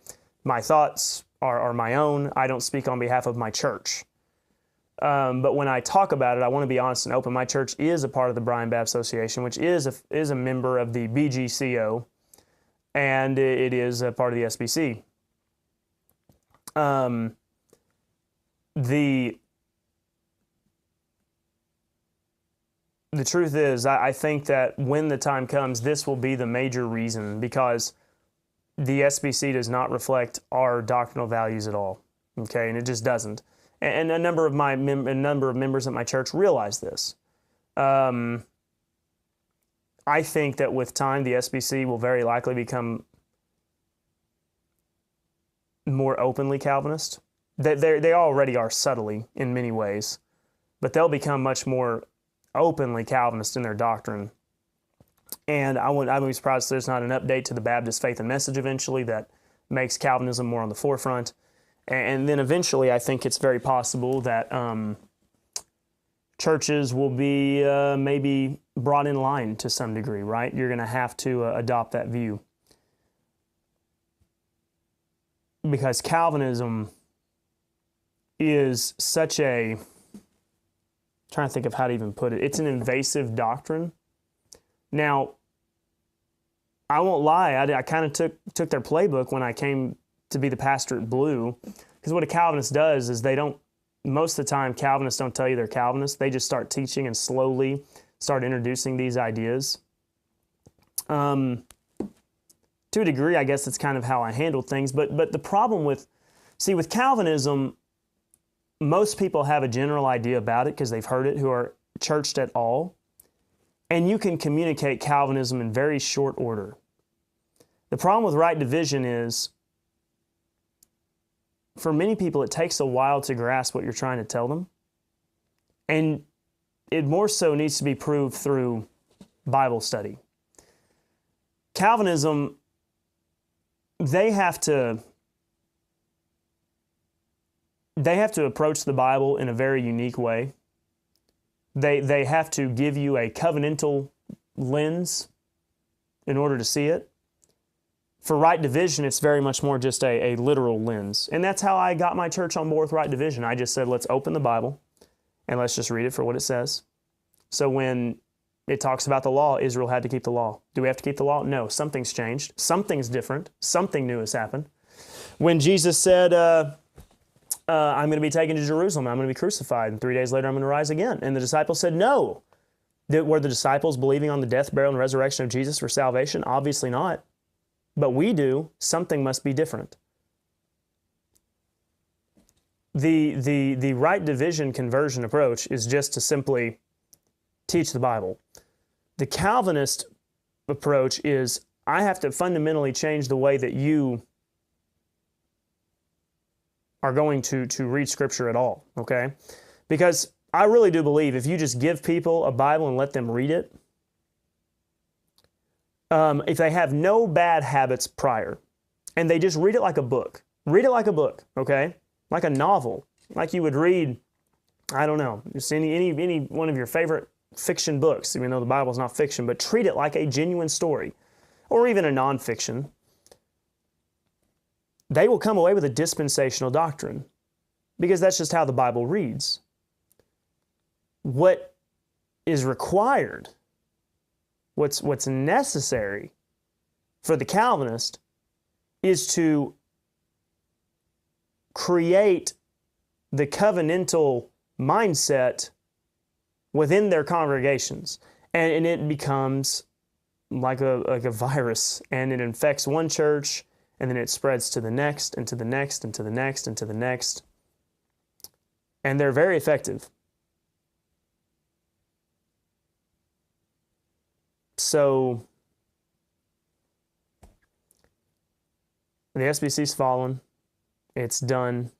thoughts are my own. I don't speak on behalf of my church. But when I talk about it, I want to be honest and open. My church is a part of the Bryan Baptist Association, which is a member of the BGCO, and it is a part of the SBC. The truth is, I think that when the time comes, this will be the major reason, because the SBC does not reflect our doctrinal values at all. Okay, and it just doesn't. And a number of members at my church realize this. I think that with time, the SBC will very likely become more openly Calvinist. They already are subtly in many ways, but they'll become much more openly Calvinist in their doctrine. And I wouldn't be surprised if there's not an update to the Baptist Faith and Message eventually that makes Calvinism more on the forefront. And then eventually I think it's very possible that churches will be maybe brought in line to some degree, right? You're going to have to adopt that view. Because Calvinism is such a, trying to think of how to even put it, it's an invasive doctrine. Now, I won't lie, I kind of took their playbook when I came to be the pastor at Blue, because what a Calvinist does is most of the time Calvinists don't tell you they're Calvinists, they just start teaching and slowly start introducing these ideas. To a degree, I guess it's kind of how I handle things, but the problem with Calvinism, most people have a general idea about it because they've heard it, who are churched at all. And you can communicate Calvinism in very short order. The problem with right division is, for many people, it takes a while to grasp what you're trying to tell them. And it more so needs to be proved through Bible study. Calvinism, they have to approach the Bible in a very unique way. They have to give you a covenantal lens in order to see it. For right division, it's very much more just a literal lens. And that's how I got my church on board with right division. I just said, let's open the Bible and let's just read it for what it says. So when it talks about the law, Israel had to keep the law. Do we have to keep the law? No. Something's changed. Something's different. Something new has happened. When Jesus said, I'm going to be taken to Jerusalem, I'm going to be crucified, and 3 days later I'm going to rise again. And the disciples said, no. Were the disciples believing on the death, burial, and resurrection of Jesus for salvation? Obviously not. But we do. Something must be different. The right division conversion approach is just to simply teach the Bible. The Calvinist approach is, I have to fundamentally change the way that you are going to read Scripture at all, okay? Because I really do believe if you just give people a Bible and let them read it, if they have no bad habits prior, and they just read it like a book, okay? Like a novel, like you would read, I don't know, just any one of your favorite fiction books, even though the Bible's not fiction, but treat it like a genuine story, or even a nonfiction. They will come away with a dispensational doctrine, because that's just how the Bible reads. What is required, what's necessary for the Calvinist is to create the covenantal mindset within their congregations. And it becomes like a virus, and it infects one church, and then it spreads to the next, and to the next, and to the next, and to the next. And they're very effective. So, the SBC's fallen. It's done.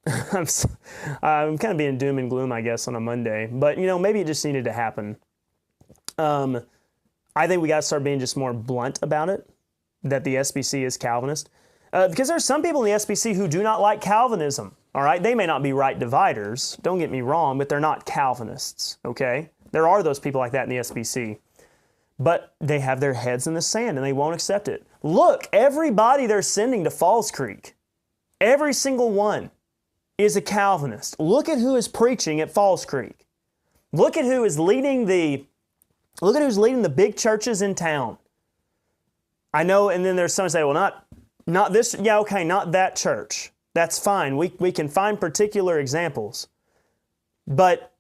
I'm kind of being doom and gloom, I guess, on a Monday. But, maybe it just needed to happen. I think we got to start being just more blunt about it, that the SBC is Calvinist. Because there are some people in the SBC who do not like Calvinism, all right? They may not be right dividers, don't get me wrong, but they're not Calvinists, okay? There are those people like that in the SBC. But they have their heads in the sand and they won't accept it. Look, everybody they're sending to Falls Creek, every single one is a Calvinist. Look at who is preaching at Falls Creek. Look at who is leading who's leading the big churches in town. I know, and then there's some who say, well, not this, yeah, okay, not that church. That's fine. We can find particular examples. But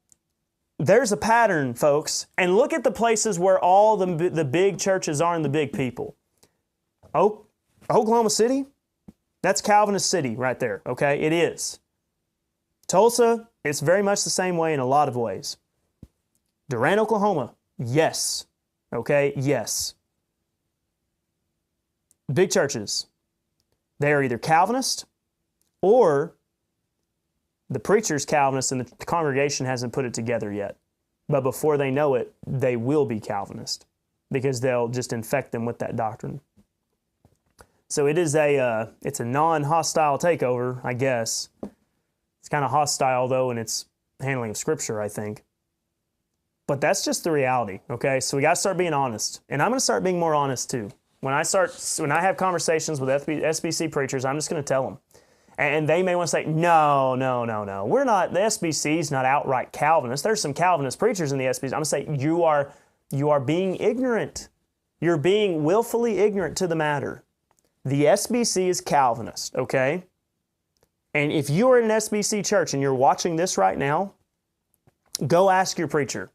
there's a pattern, folks, and look at the places where all the big churches are and the big people. Oklahoma City, that's Calvinist City right there, okay? It is. Tulsa, it's very much the same way in a lot of ways. Durant, Oklahoma, yes, okay, yes. Big churches, they are either Calvinist or the preacher's Calvinist and the congregation hasn't put it together yet. But before they know it, they will be Calvinist because they'll just infect them with that doctrine. So it's a non-hostile takeover, I guess. It's kind of hostile, though, in its handling of Scripture, I think. But that's just the reality, okay? So we got to start being honest. And I'm going to start being more honest, too. When I have conversations with SBC preachers, I'm just going to tell them. And they may want to say, no. We're not, the SBC's not outright Calvinist. There's some Calvinist preachers in the SBC. I'm going to say, you are being ignorant. You're being willfully ignorant to the matter. The SBC is Calvinist, okay? And if you are in an SBC church and you're watching this right now, go ask your preacher.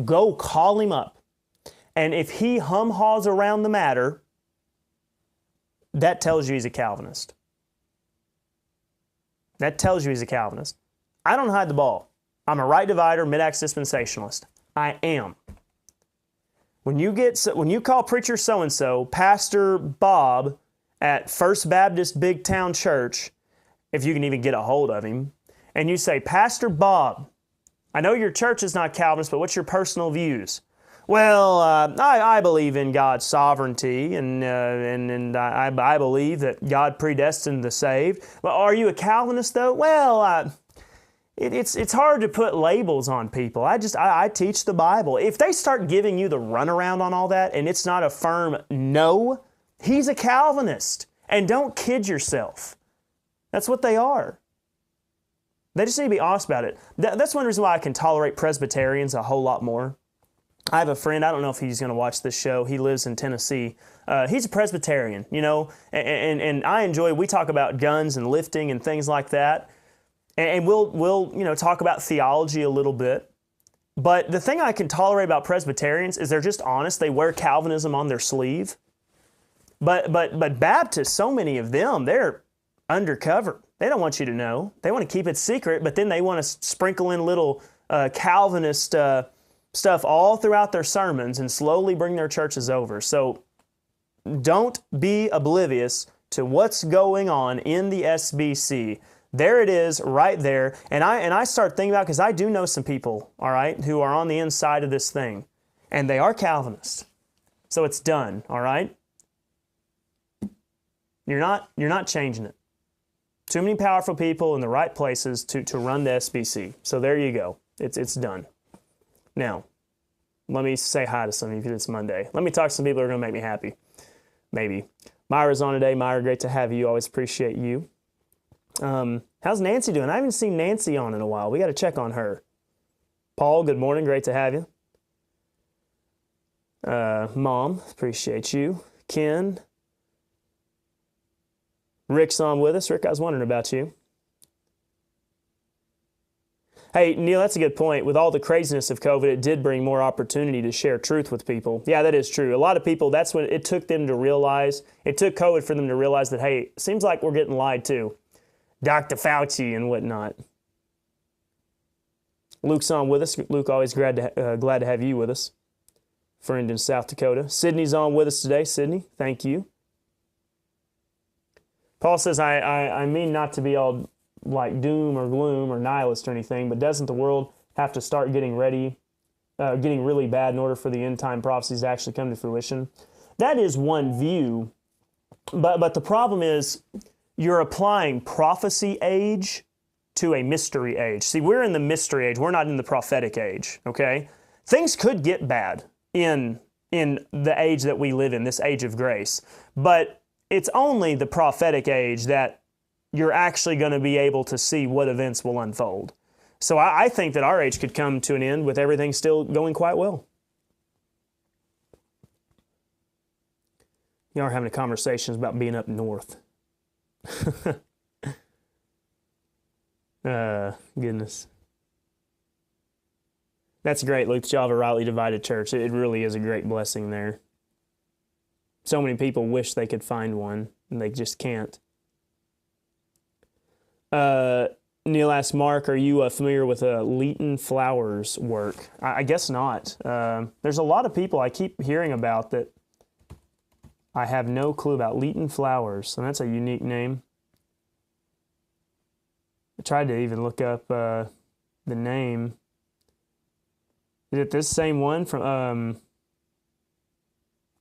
Go call him up. And if he hum-haws around the matter, that tells you he's a Calvinist. That tells you he's a Calvinist. I don't hide the ball. I'm a right divider, mid-acts dispensationalist. I am. When you call preacher so-and-so, Pastor Bob at First Baptist Big Town Church, if you can even get a hold of him, and you say, Pastor Bob, I know your church is not Calvinist, but what's your personal views? Well, I believe in God's sovereignty, and I believe that God predestined the saved. But are you a Calvinist, though? Well, it's hard to put labels on people. I teach the Bible. If they start giving you the runaround on all that, and it's not a firm no, he's a Calvinist. And don't kid yourself. That's what they are. They just need to be honest about it. That's one reason why I can tolerate Presbyterians a whole lot more. I have a friend, I don't know if he's going to watch this show. He lives in Tennessee. He's a Presbyterian, you know, and I enjoy, we talk about guns and lifting and things like that. And we'll you know, talk about theology a little bit. But the thing I can tolerate about Presbyterians is they're just honest. They wear Calvinism on their sleeve. But Baptists, so many of them, they're undercover. They don't want you to know. They want to keep it secret, but then they want to sprinkle in little Calvinist stuff all throughout their sermons and slowly bring their churches over. So don't be oblivious to what's going on in the SBC. There it is right there. And I start thinking about, because I do know some people, all right, who are on the inside of this thing, and they are Calvinists. So it's done, all right? You're not changing it. Too many powerful people in the right places to run the SBC. So there you go. It's done. Now, let me say hi to some of you. It's Monday. Let me talk to some people who are going to make me happy. Maybe. Myra's on today. Myra, great to have you. Always appreciate you. How's Nancy doing? I haven't seen Nancy on in a while. We got to check on her. Paul, good morning. Great to have you. Mom, appreciate you. Ken. Rick's on with us. Rick, I was wondering about you. Hey, Neil, that's a good point. With all the craziness of COVID, it did bring more opportunity to share truth with people. Yeah, that is true. A lot of people, that's what it took them to realize. It took COVID for them to realize that, hey, it seems like we're getting lied to. Dr. Fauci and whatnot. Luke's on with us. Luke, always glad to have you with us. Friend in South Dakota. Sydney's on with us today. Sydney, thank you. Paul says, I mean not to be all like doom or gloom or nihilist or anything, but doesn't the world have to start getting ready, getting really bad in order for the end time prophecies to actually come to fruition? That is one view, but the problem is you're applying prophecy age to a mystery age. See, we're in the mystery age. We're not in the prophetic age, okay? Things could get bad in the age that we live in, this age of grace, but it's only the prophetic age that you're actually going to be able to see what events will unfold. So I think that our age could come to an end with everything still going quite well. You are having conversations about being up north. Goodness. That's great, Luke, that y'all have a rightly divided church. It really is a great blessing there. So many people wish they could find one, and they just can't. Neil asked Mark, are you familiar with Leighton Flowers' work? I guess not. There's a lot of people I keep hearing about that I have no clue about. Leighton Flowers, and that's a unique name. I tried to even look up the name. Is it this same one from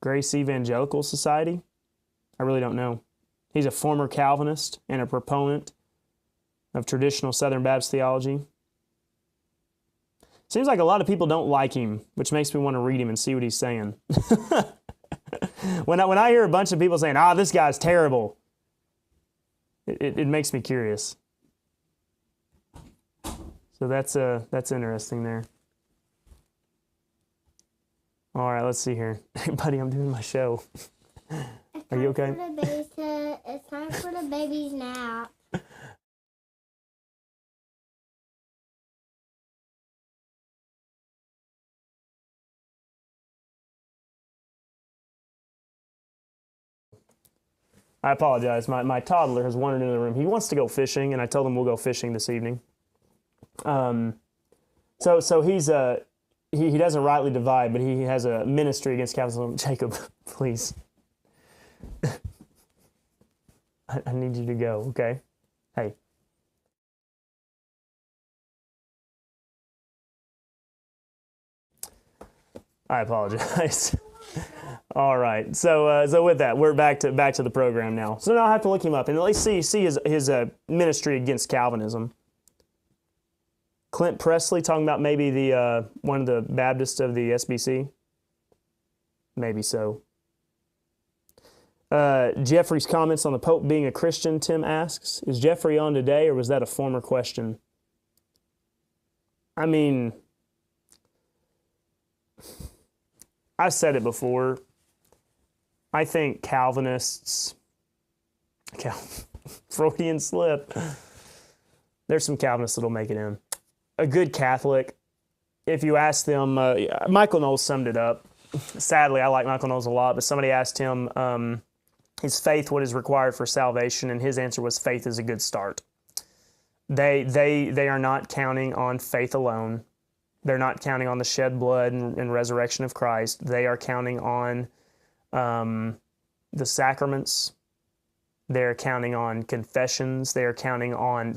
Grace Evangelical Society? I really don't know. He's a former Calvinist and a proponent of traditional Southern Baptist theology. Seems like a lot of people don't like him, which makes me want to read him and see what he's saying. When I hear a bunch of people saying, this guy's terrible, it makes me curious. So that's interesting there. All right, let's see here. Hey, buddy, I'm doing my show. Are you okay? It's time for the baby's nap. I apologize. My toddler has wandered into the room. He wants to go fishing, and I told him we'll go fishing this evening. So he's he doesn't rightly divide, but he has a ministry against Calvinism. Jacob, please. I need you to go, okay? Hey. I apologize. All right. So with that, we're back to the program now. So now I have to look him up and at least see his ministry against Calvinism. Clint Presley talking about maybe the one of the Baptists of the SBC. Maybe so. Jeffrey's comments on the Pope being a Christian, Tim asks. Is Jeffrey on today or was that a former question? I mean, I've said it before. I think Calvinists, Freudian slip, there's some Calvinists that'll make it in. A good Catholic, if you ask them, Michael Knowles summed it up. Sadly, I like Michael Knowles a lot, but somebody asked him, his faith, what is required for salvation, and his answer was faith is a good start. They are not counting on faith alone. They're not counting on the shed blood and resurrection of Christ. They are counting on the sacraments. They're counting on confessions. They're counting on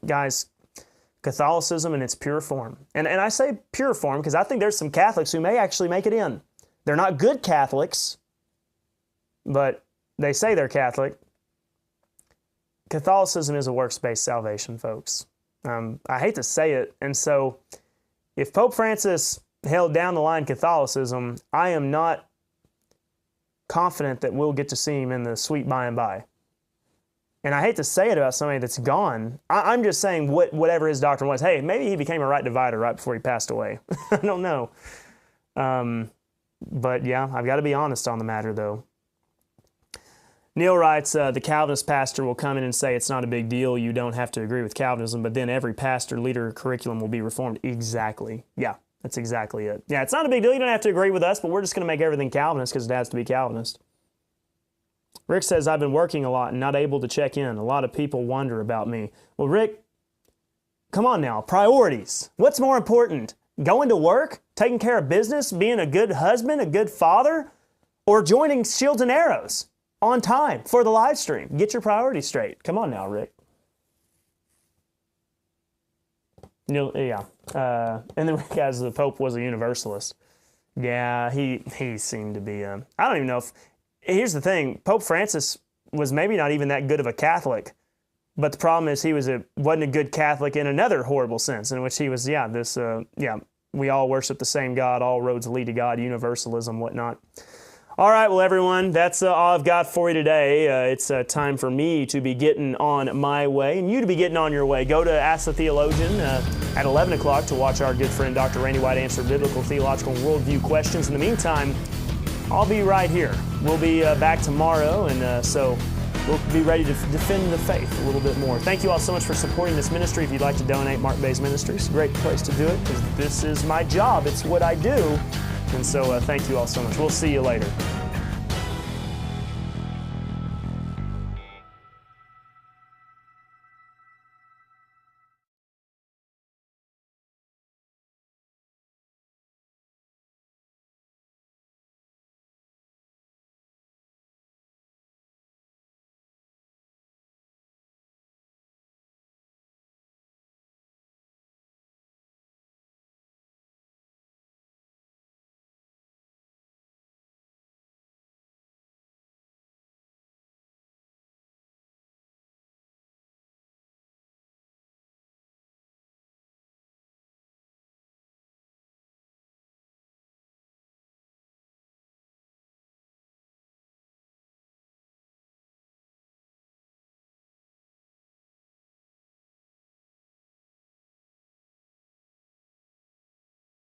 guys, Catholicism in its pure form. And I say pure form because I think there's some Catholics who may actually make it in. They're not good Catholics, but they say they're Catholic. Catholicism is a works-based salvation, folks. I hate to say it, and so if Pope Francis held down the line Catholicism, I am not confident that we'll get to see him in the sweet by and by. And I hate to say it about somebody that's gone. I'm just saying whatever his doctrine was. Hey, maybe he became a right divider right before he passed away. I don't know. But yeah, I've got to be honest on the matter, though. Neil writes, the Calvinist pastor will come in and say it's not a big deal. You don't have to agree with Calvinism, but then every pastor, leader, curriculum will be reformed. Exactly. Yeah, that's exactly it. Yeah, it's not a big deal. You don't have to agree with us, but we're just going to make everything Calvinist because it has to be Calvinist. Rick says, I've been working a lot and not able to check in. A lot of people wonder about me. Well, Rick, come on now. Priorities. What's more important? Going to work? Taking care of business? Being a good husband? A good father? Or joining Shields and Arrows on time for the live stream? Get your priorities straight. Come on now, Rick. Yeah. And then Rick has the Pope was a Universalist. Yeah, he seemed to be, I don't even know if, here's the thing, Pope Francis was maybe not even that good of a Catholic, but the problem is he wasn't a good Catholic in another horrible sense, in which he was, we all worship the same God, all roads lead to God, universalism, whatnot. All right, well, everyone, that's all I've got for you today. It's time for me to be getting on my way and you to be getting on your way. Go to Ask the Theologian at 11 o'clock to watch our good friend Dr. Randy White answer biblical, theological, and worldview questions. In the meantime, I'll be right here. We'll be back tomorrow, and so we'll be ready to defend the faith a little bit more. Thank you all so much for supporting this ministry. If you'd like to donate, Mark Baze Ministries, great place to do it because this is my job. It's what I do. And so thank you all so much. We'll see you later.